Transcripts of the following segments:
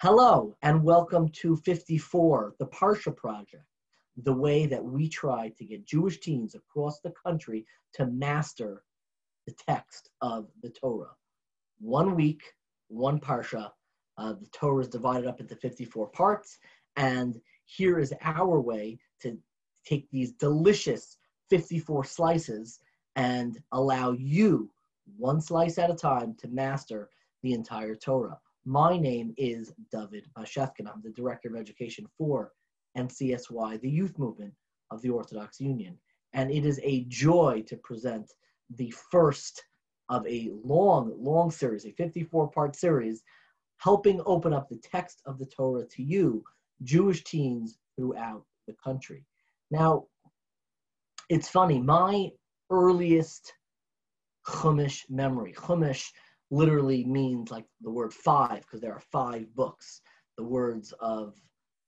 Hello, and welcome to 54, the Parsha Project, the way that we try to get Jewish teens across the country to master the text of the Torah. 1 week, one Parsha. The Torah is divided up into 54 parts, and here is our way to take these delicious 54 slices and allow you, one slice at a time, to master the entire Torah. My name is David Bashefkin. I'm the Director of Education for NCSY, the youth movement of the Orthodox Union. And it is a joy to present the first of a long series, a 54-part series, helping open up the text of the Torah to you, Jewish teens throughout the country. Now, it's funny, my earliest Hamish memory, Hamish literally means like the word five, because there are 5 books. The words of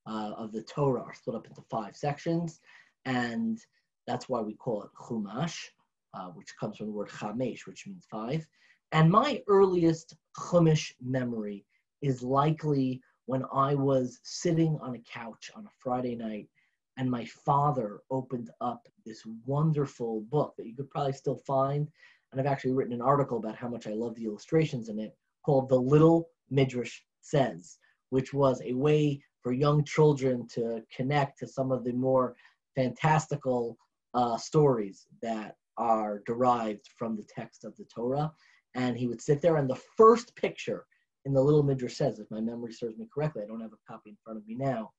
the Torah are split up into 5 sections, and that's why we call it Chumash, which comes from the word Hamish, which means 5. And my earliest Chumash memory is likely when I was sitting on a couch on a Friday night, and my father opened up this wonderful book that you could probably still find. And I've actually written an article about how much I love the illustrations in it, called The Little Midrash Says, which was a way for young children to connect to some of the more fantastical stories that are derived from the text of the Torah. And he would sit there, and the first picture in The Little Midrash Says, if my memory serves me correctly, I don't have a copy in front of me now,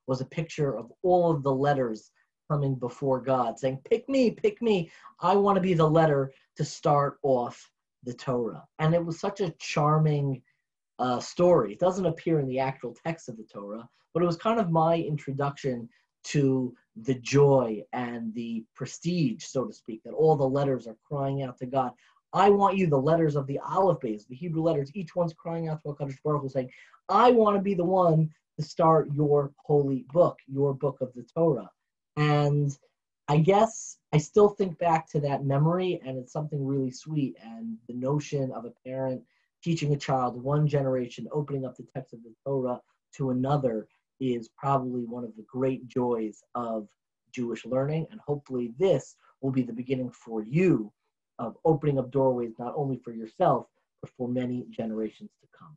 was a picture of all of the letters coming before God, saying, pick me, I want to be the letter to start off the Torah. And it was such a charming story. It doesn't appear in the actual text of the Torah, but it was kind of my introduction to the joy and the prestige, so to speak, that all the letters are crying out to God. I want you, the letters of the Aleph Beis, the Hebrew letters, each one's crying out to HaKadosh Baruch Hu, saying, I want to be the one to start your holy book, your book of the Torah. And I guess I still think back to that memory, and it's something really sweet. And the notion of a parent teaching a child, one generation, opening up the text of the Torah to another, is probably one of the great joys of Jewish learning. And hopefully this will be the beginning for you of opening up doorways, not only for yourself, but for many generations to come.